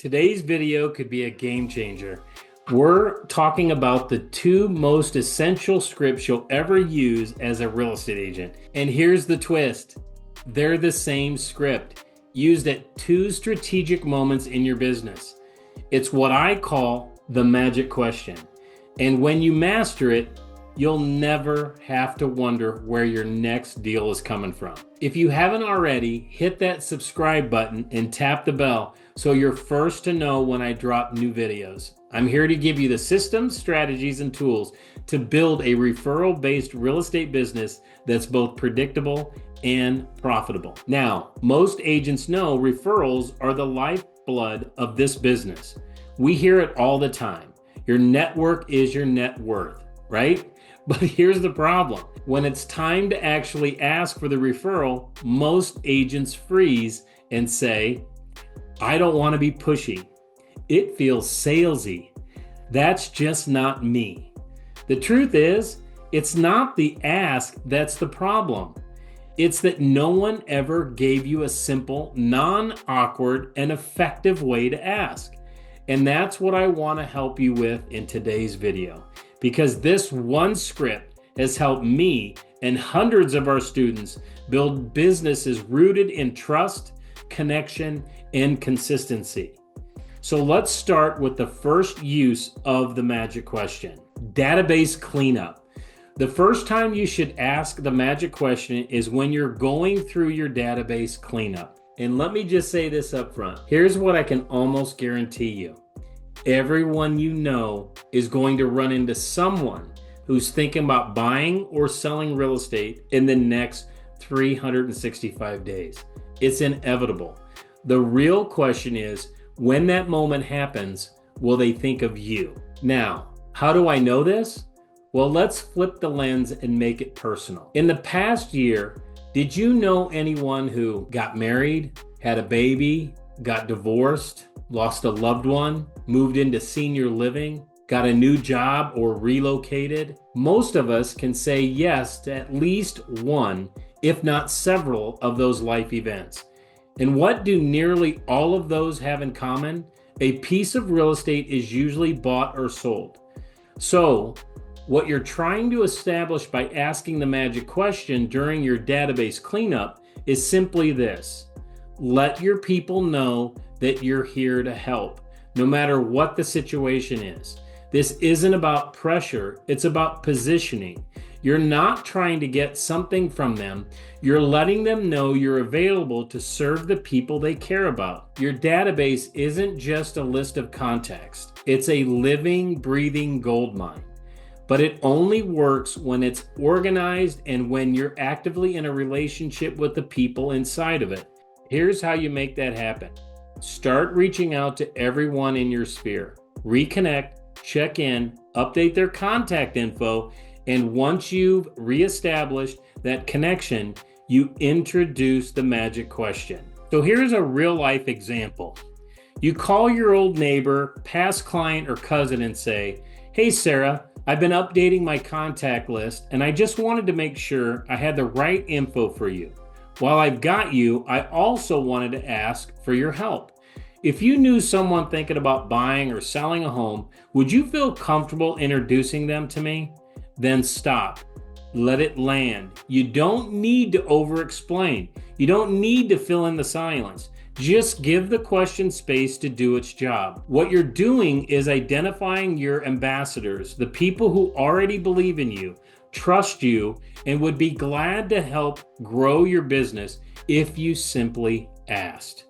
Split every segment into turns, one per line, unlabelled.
Today's video could be a game changer. We're talking about the two most essential scripts you'll ever use as a real estate agent. And here's the twist. They're the same script, used at two strategic moments in your business. It's what I call the magic question. And when you master it, you'll never have to wonder where your next deal is coming from. If you haven't already, hit that subscribe button and tap the bell so you're first to know when I drop new videos. I'm here to give you the systems, strategies, and tools to build a referral-based real estate business that's both predictable and profitable. Now, most agents know referrals are the lifeblood of this business. We hear it all the time. Your network is your net worth, right? But here's the problem. When it's time to actually ask for the referral, most agents freeze and say, I don't want to be pushy. It feels salesy. That's just not me. The truth is, it's not the ask that's the problem. It's that no one ever gave you a simple, non-awkward, and effective way to ask. And that's what I want to help you with in today's video. Because this one script has helped me and hundreds of our students build businesses rooted in trust, connection, and consistency. So let's start with the first use of the magic question, database cleanup. The first time you should ask the magic question is when you're going through your database cleanup. And let me just say this up front. Here's what I can almost guarantee you. Everyone you know is going to run into someone who's thinking about buying or selling real estate in the next 365 days. It's inevitable. The real question is, when that moment happens, will they think of you? Now, how do I know this? Well, let's flip the lens and make it personal. In the past year, did you know anyone who got married, had a baby, got divorced, lost a loved one, moved into senior living, got a new job, or relocated? Most of us can say yes to at least one, if not several, of those life events. And what do nearly all of those have in common? A piece of real estate is usually bought or sold. So, what you're trying to establish by asking the magic question during your database cleanup is simply this. Let your people know that you're here to help, no matter what the situation is. This isn't about pressure, it's about positioning. You're not trying to get something from them. You're letting them know you're available to serve the people they care about. Your database isn't just a list of contacts. It's a living, breathing goldmine. But it only works when it's organized and when you're actively in a relationship with the people inside of it. Here's how you make that happen. Start reaching out to everyone in your sphere. Reconnect, check in, update their contact info, and once you've reestablished that connection, you introduce the magic question. So here's a real life example. You call your old neighbor, past client, or cousin and say, hey Sarah, I've been updating my contact list and I just wanted to make sure I had the right info for you. While I've got you, I also wanted to ask for your help. If you knew someone thinking about buying or selling a home, would you feel comfortable introducing them to me? Then stop. Let it land. You don't need to over-explain. You don't need to fill in the silence. Just give the question space to do its job. What you're doing is identifying your ambassadors, the people who already believe in you, trust you, and would be glad to help grow your business if you simply asked.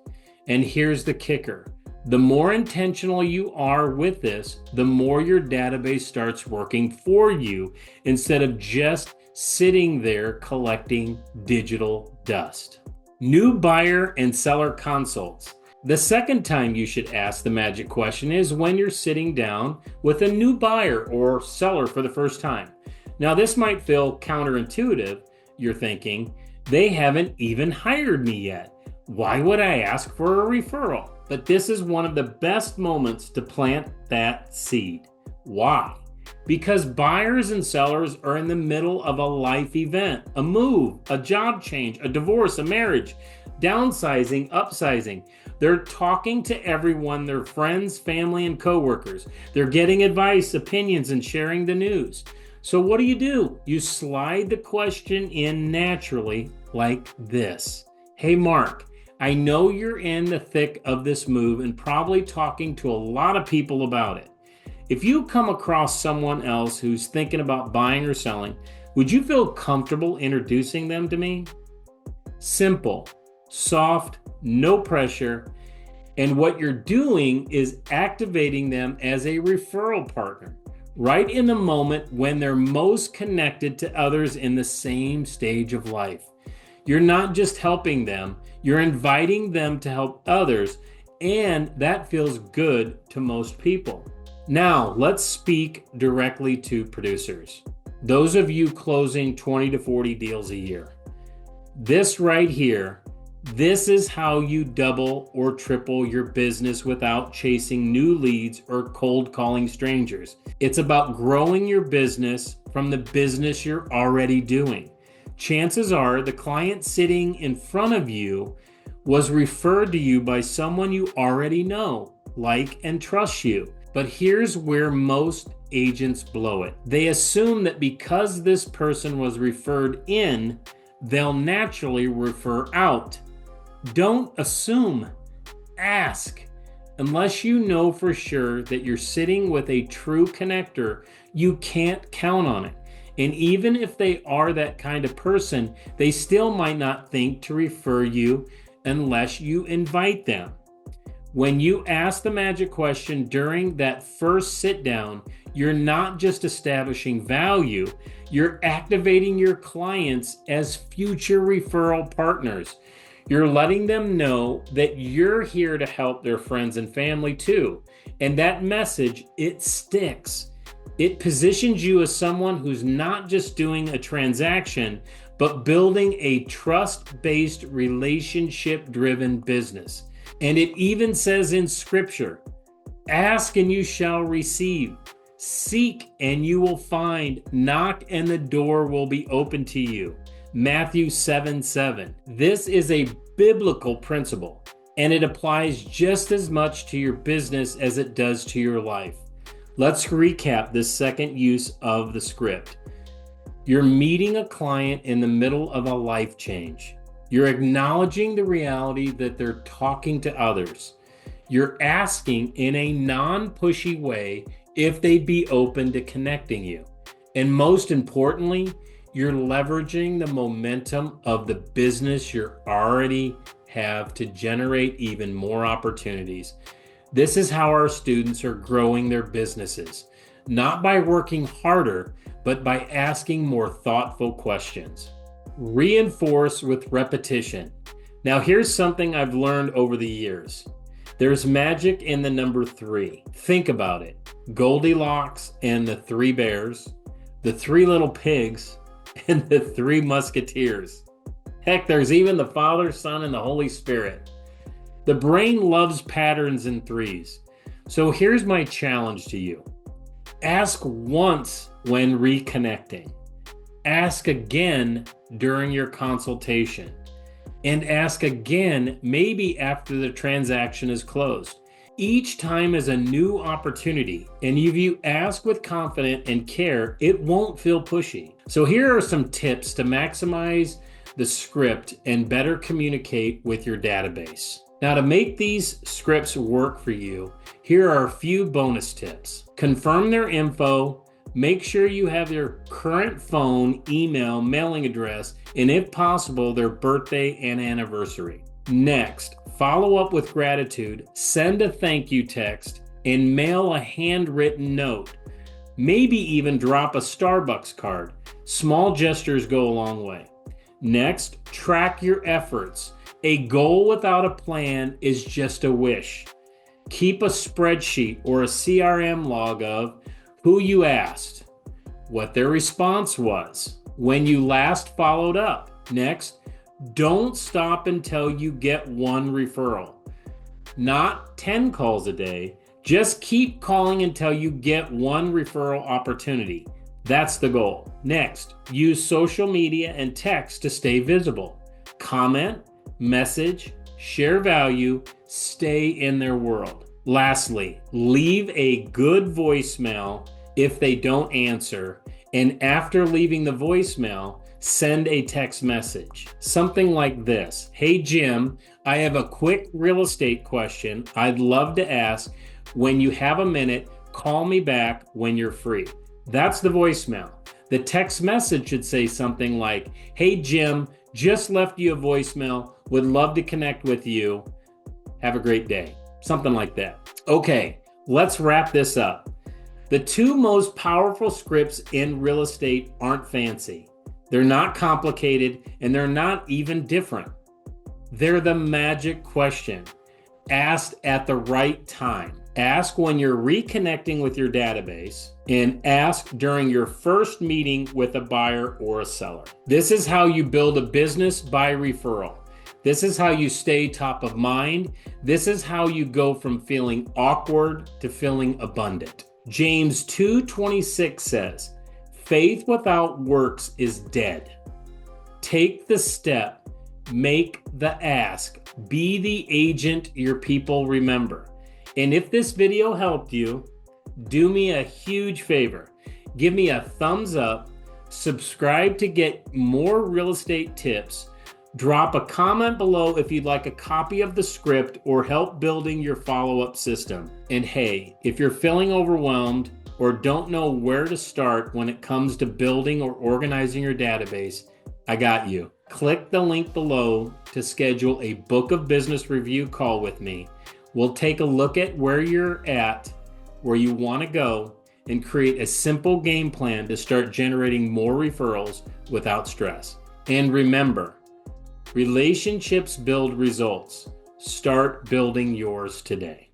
And here's the kicker. The more intentional you are with this, the more your database starts working for you instead of just sitting there collecting digital dust. New buyer and seller consults. The second time you should ask the magic question is when you're sitting down with a new buyer or seller for the first time. Now, this might feel counterintuitive. You're thinking, they haven't even hired me yet. Why would I ask for a referral? But this is one of the best moments to plant that seed. Why? Because buyers and sellers are in the middle of a life event, a move, a job change, a divorce, a marriage, downsizing, upsizing. They're talking to everyone, their friends, family, and coworkers. They're getting advice, opinions, and sharing the news. So what do? You slide the question in naturally like this. Hey, Mark, I know you're in the thick of this move and probably talking to a lot of people about it. If you come across someone else who's thinking about buying or selling, would you feel comfortable introducing them to me? Simple, soft, no pressure. And what you're doing is activating them as a referral partner, right in the moment when they're most connected to others in the same stage of life. You're not just helping them, you're inviting them to help others, and that feels good to most people. Now, let's speak directly to producers. Those of you closing 20 to 40 deals a year. This right here, this is how you double or triple your business without chasing new leads or cold calling strangers. It's about growing your business from the business you're already doing. Chances are the client sitting in front of you was referred to you by someone you already know, like, and trust you. But here's where most agents blow it. They assume that because this person was referred in, they'll naturally refer out. Don't assume, ask. Unless you know for sure that you're sitting with a true connector, you can't count on it. And even if they are that kind of person, they still might not think to refer you unless you invite them. When you ask the magic question during that first sit down, you're not just establishing value, you're activating your clients as future referral partners. You're letting them know that you're here to help their friends and family too. And that message, it sticks. It positions you as someone who's not just doing a transaction, but building a trust-based, relationship-driven business. And it even says in scripture, ask and you shall receive, seek and you will find, knock and the door will be open to you. Matthew 7:7. This is a biblical principle, and it applies just as much to your business as it does to your life. Let's recap this second use of the script. You're meeting a client in the middle of a life change. You're acknowledging the reality that they're talking to others. You're asking in a non-pushy way if they'd be open to connecting you. And most importantly, you're leveraging the momentum of the business you already have to generate even more opportunities. This is how our students are growing their businesses, not by working harder, but by asking more thoughtful questions. Reinforce with repetition. Now, here's something I've learned over the years. There's magic in the number 3. Think about it. Goldilocks and the 3 bears, the 3 little pigs, and the 3 musketeers. Heck, there's even the Father, Son, and the Holy Spirit. The brain loves patterns in 3s. So here's my challenge to you. Ask once when reconnecting. Ask again during your consultation. And ask again maybe after the transaction is closed. Each time is a new opportunity, and if you ask with confidence and care, it won't feel pushy. So here are some tips to maximize the script and better communicate with your database. Now, to make these scripts work for you, here are a few bonus tips. Confirm their info. Make sure you have their current phone, email, mailing address, and if possible, their birthday and anniversary. Next, follow up with gratitude. Send a thank you text and mail a handwritten note. Maybe even drop a Starbucks card. Small gestures go a long way. Next, track your efforts. A goal without a plan is just a wish. Keep a spreadsheet or a CRM log of who you asked, what their response was, when you last followed up. Next, don't stop until you get 1 referral. Not 10 calls a day. Just keep calling until you get 1 referral opportunity. That's the goal. Next, use social media and text to stay visible. Comment, message, share value, stay in their world. Lastly, leave a good voicemail if they don't answer. And after leaving the voicemail, send a text message. Something like this. Hey, Jim, I have a quick real estate question I'd love to ask. When you have a minute, call me back when you're free. That's the voicemail. The text message should say something like, hey, Jim, just left you a voicemail. Would love to connect with you. Have a great day. Something like that. Okay, let's wrap this up. The two most powerful scripts in real estate aren't fancy. They're not complicated, and they're not even different. They're the magic question, asked at the right time. Ask when you're reconnecting with your database, and ask during your first meeting with a buyer or a seller. This is how you build a business by referral. This is how you stay top of mind. This is how you go from feeling awkward to feeling abundant. James 2:26 says, faith without works is dead. Take the step, make the ask, be the agent your people remember. And if this video helped you, do me a huge favor. Give me a thumbs up, subscribe to get more real estate tips, drop a comment below if you'd like a copy of the script or help building your follow-up system. And hey, if you're feeling overwhelmed or don't know where to start when it comes to building or organizing your database, I got you. Click the link below to schedule a book of business review call with me. We'll take a look at where you're at, where you want to go, and create a simple game plan to start generating more referrals without stress. And remember, relationships build results. Start building yours today.